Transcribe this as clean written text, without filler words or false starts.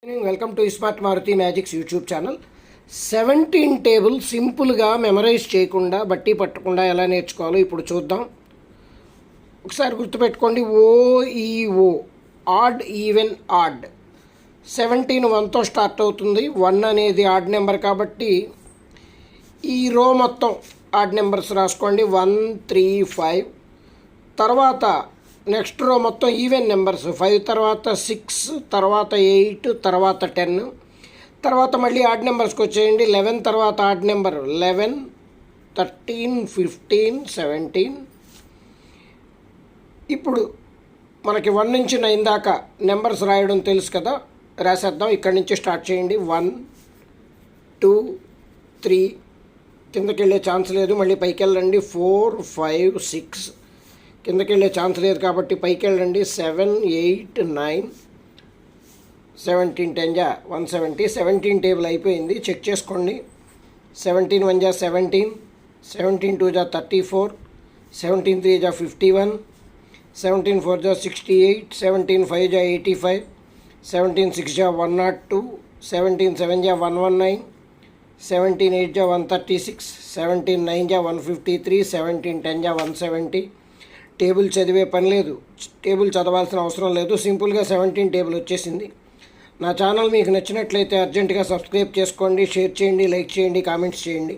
Welcome to smart Maruti magics YouTube channel. 17 table సింపుల్గా memorise చేయకుండా బట్టి పట్టకుండా ఎలా నేర్చుకోవాలో ఇప్పుడు చూద్దాం. ఒకసారి గుర్తుపెట్టుకోండి, ఓఈఓ ఆడ్ ఈవెన్ ఆడ్. 17 1తో స్టార్ట్ అవుతుంది. 1 అనేది ఆడ్ నెంబర్ కాబట్టి ఈ రో మొత్తం ఆడ్ నెంబర్స్ రాసుకోండి. 1 3 5. తర్వాత నెక్స్ట్ రో మొత్తం ఈవెన్ నెంబర్స్. 5 తర్వాత 6, తర్వాత 8, తర్వాత 10. తర్వాత మళ్ళీ ఆడ్ నెంబర్స్కి వచ్చేయండి. 11 తర్వాత ఆడ్ నెంబర్ 11, 13, 15, 17. ఇప్పుడు మనకి 1 నుంచి 9 దాకా నెంబర్స్ రాయడం తెలుసు కదా, రాసేద్దాం. ఇక్కడి నుంచి స్టార్ట్ చేయండి. 1 2 3, కిందకి వెళ్ళే ఛాన్స్ లేదు, మళ్ళీ పైకి వెళ్ళండి. 4 5 6, కిందకి వెళ్ళే ఛాన్స్ లేదు కాబట్టి పైకి వెళ్ళండి. 7 8 9, 17 10 జా 170. 17 టేబుల్ అయిపోయింది, చెక్ చేసుకోండి. 17 1 జా 17, 17 2 జా 34, 17 3 జా 51, 17 4 జా 68, 17 5 జా 85, 17 6 జా 102, 17 7 జా 119, 17 8 జా 136, 17 9 జా 153, 17 10 జా 170. టేబుల్ చదివే పని లేదు, టేబుల్ చదవాల్సిన అవసరం లేదు, సింపుల్గా 17 టేబుల్ వచ్చేసింది. నా ఛానల్ మీకు నచ్చినట్లయితే అర్జెంటుగా సబ్స్క్రైబ్ చేసుకోండి, షేర్ చేయండి, లైక్ చేయండి, కామెంట్స్ చేయండి.